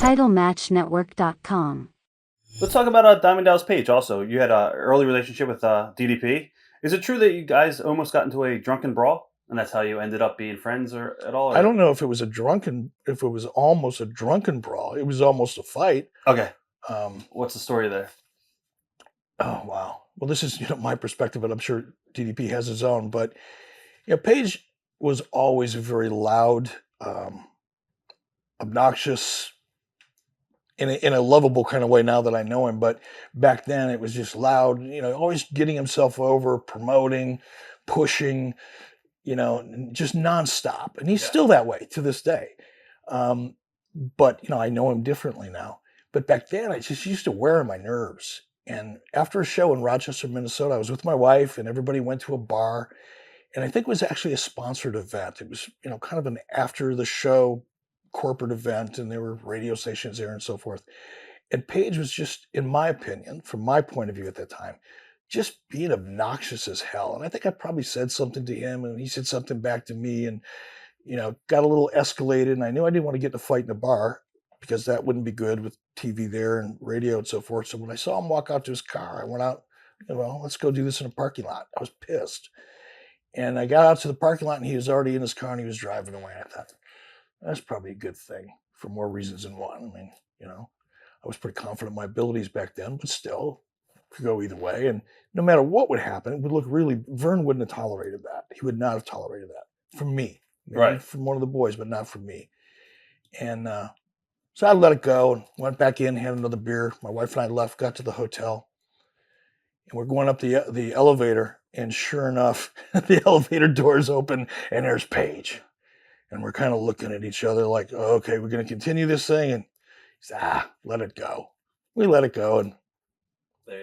TitleMatchNetwork.com. Let's talk about Diamond Dallas Paige also. You had an early relationship with DDP. Is it true that you guys almost got into a drunken brawl? And that's how you ended up being friends or at all? Or? I don't know if it was almost a drunken brawl. It was almost a fight. Okay. What's the story there? Oh, wow. Well, this is my perspective, but I'm sure DDP has his own. But Paige was always a very loud, obnoxious, in a lovable kind of way now that I know him. But back then it was just loud, always getting himself over, promoting, pushing, just nonstop. And he's still that way to this day. But I know him differently now. But back then I just used to wear on my nerves. And after a show in Rochester, Minnesota, I was with my wife and everybody went to a bar. And I think it was actually a sponsored event. It was, kind of an after the show corporate event, and there were radio stations there and so forth. And Paige was just, in my opinion, from my point of view at that time, just being obnoxious as hell. And I think I probably said something to him and he said something back to me and, got a little escalated. And I knew I didn't want to get in a fight in a bar because that wouldn't be good with TV there and radio and so forth. So when I saw him walk out to his car, I went out, let's go do this in a parking lot. I was pissed. And I got out to the parking lot and he was already in his car and he was driving away. I thought, that's probably a good thing for more reasons than one. I mean, I was pretty confident in my abilities back then, but still could go either way. And no matter what would happen, it would look Vern wouldn't have tolerated that. He would not have tolerated that from me. Maybe right. From one of the boys, but not from me. And so I let it go and went back in, had another beer. My wife and I left, got to the hotel. And we're going up the elevator. And sure enough, the elevator doors open and there's Paige. And we're kind of looking at each other like, oh, okay, we're going to continue this thing. And he said, let it go. We let it go and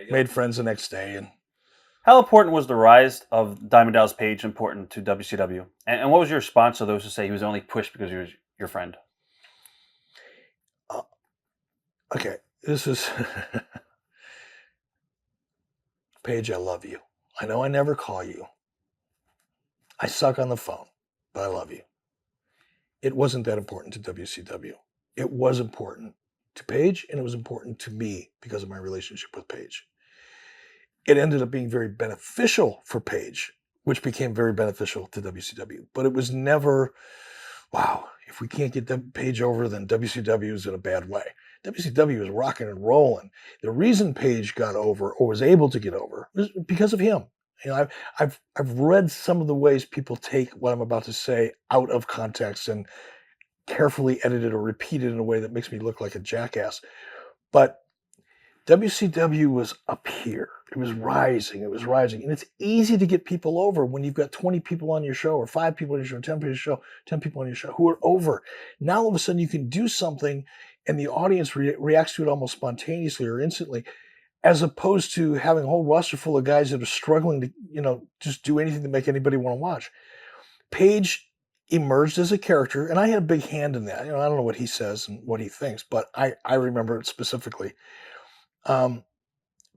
made friends the next day. And how important was the rise of Diamond Dallas Paige important to WCW? And what was your response to those who say he was only pushed because he was your friend? Okay, this is Paige, I love you. I know I never call you. I suck on the phone, but I love you. It wasn't that important to WCW. It was important to Paige, and it was important to me because of my relationship with Paige. It ended up being very beneficial for Paige, which became very beneficial to WCW. But it was never, wow, if we can't get Paige over, then WCW is in a bad way. WCW was rocking and rolling. The reason Paige got over or was able to get over was because of him. I've read some of the ways people take what I'm about to say out of context and carefully edit it or repeat it in a way that makes me look like a jackass. But WCW was up here. It was rising. And it's easy to get people over when you've got 20 people on your show or 5 people on your show, 10 people on your show who are over. Now all of a sudden you can do something and the audience reacts to it almost spontaneously or instantly, as opposed to having a whole roster full of guys that are struggling to, just do anything to make anybody want to watch. Paige emerged as a character, and I had a big hand in that. I don't know what he says and what he thinks, but I remember it specifically.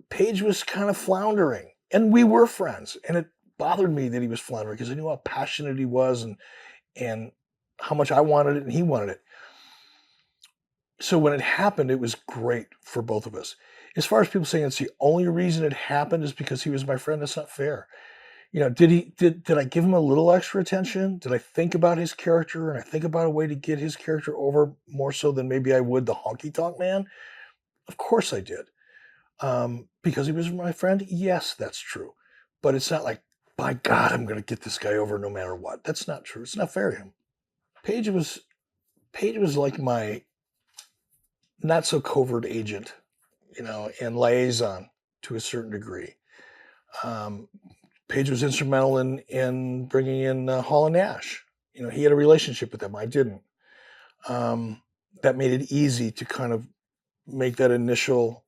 Paige was kind of floundering, and we were friends, and it bothered me that he was floundering because I knew how passionate he was and how much I wanted it and he wanted it. So when it happened, it was great for both of us. As far as people saying it's the only reason it happened is because he was my friend, that's not fair. Did I give him a little extra attention? Did I think about his character and I think about a way to get his character over more so than maybe I would the honky tonk man? Of course I did. Because he was my friend? Yes, that's true. But it's not like, by God, I'm going to get this guy over no matter what. That's not true. It's not fair to him. Paige was like my not so covert agent, and liaison to a certain degree. Paige was instrumental in bringing in Hall and Nash. He had a relationship with them. I didn't. That made it easy to kind of make that initial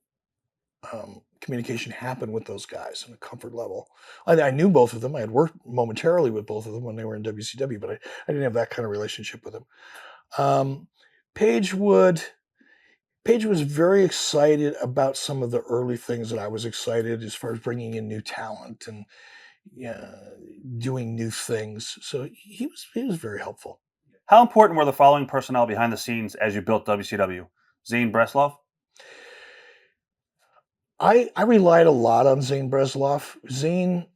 communication happen with those guys on a comfort level. I knew both of them. I had worked momentarily with both of them when they were in WCW, but I didn't have that kind of relationship with them. Paige was very excited about some of the early things that I was excited as far as bringing in new talent and doing new things. So he was very helpful. How important were the following personnel behind the scenes as you built WCW? Zane Breslov? I relied a lot on Zane Breslov. Zane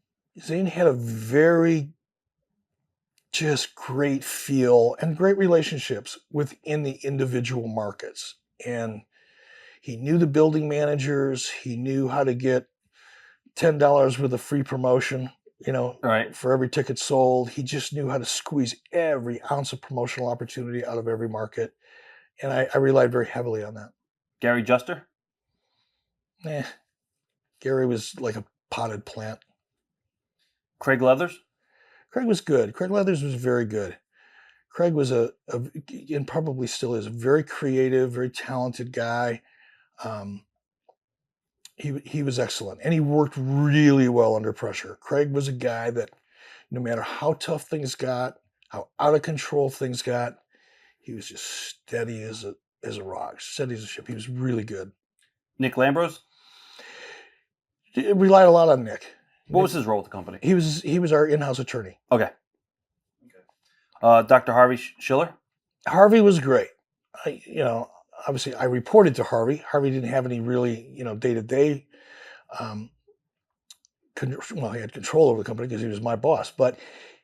had a very just great feel and great relationships within the individual markets. And he knew the building managers. He knew how to get $10 worth of free promotion, Right. for every ticket sold. He just knew how to squeeze every ounce of promotional opportunity out of every market. And I relied very heavily on that. Gary Juster? Gary was like a potted plant. Craig Leathers? Craig was good. Craig Leathers was very good. Craig was and probably still is, a very creative, very talented guy. He was excellent, and he worked really well under pressure. Craig was a guy that no matter how tough things got, how out of control things got, he was just steady as a rock, steady as a ship. He was really good. Nick Lambros? Relied a lot on Nick. What was his role with the company? He was our in-house attorney. Okay. Dr. Harvey Schiller? Harvey was great. Obviously I reported to Harvey. Harvey didn't have any really, day-to-day, he had control over the company because he was my boss, but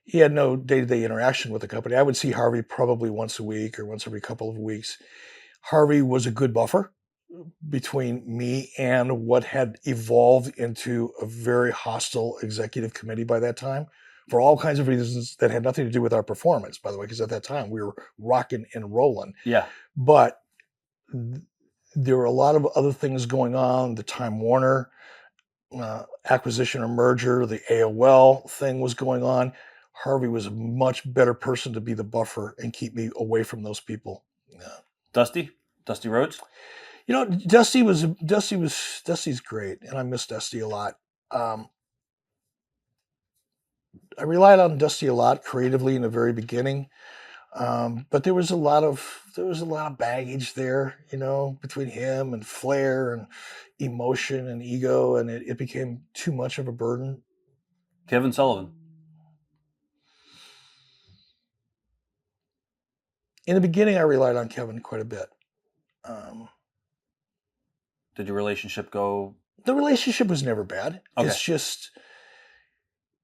he had no day-to-day interaction with the company. I would see Harvey probably once a week or once every couple of weeks. Harvey was a good buffer between me and what had evolved into a very hostile executive committee by that time, for all kinds of reasons that had nothing to do with our performance, by the way, because at that time we were rocking and rolling. Yeah. But there were a lot of other things going on. The Time Warner acquisition or merger, the AOL thing was going on. Harvey was a much better person to be the buffer and keep me away from those people. Dusty Rhodes? Dusty's great, and I miss Dusty a lot. I relied on Dusty a lot creatively in the very beginning, but there was a lot of baggage there, between him and flair and emotion and ego, and it became too much of a burden. Kevin Sullivan? In the beginning, I relied on Kevin quite a bit. Did your relationship go? The relationship was never bad. Okay. It's just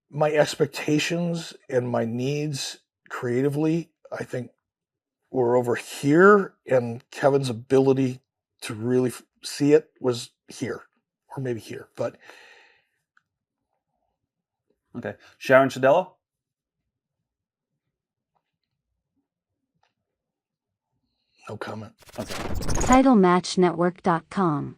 my expectations and my needs creatively, I think, were over here, and Kevin's ability to really see it was here, or maybe here. But Okay. Sharon Shadello? no comment. Okay. TitleMatchNetwork.com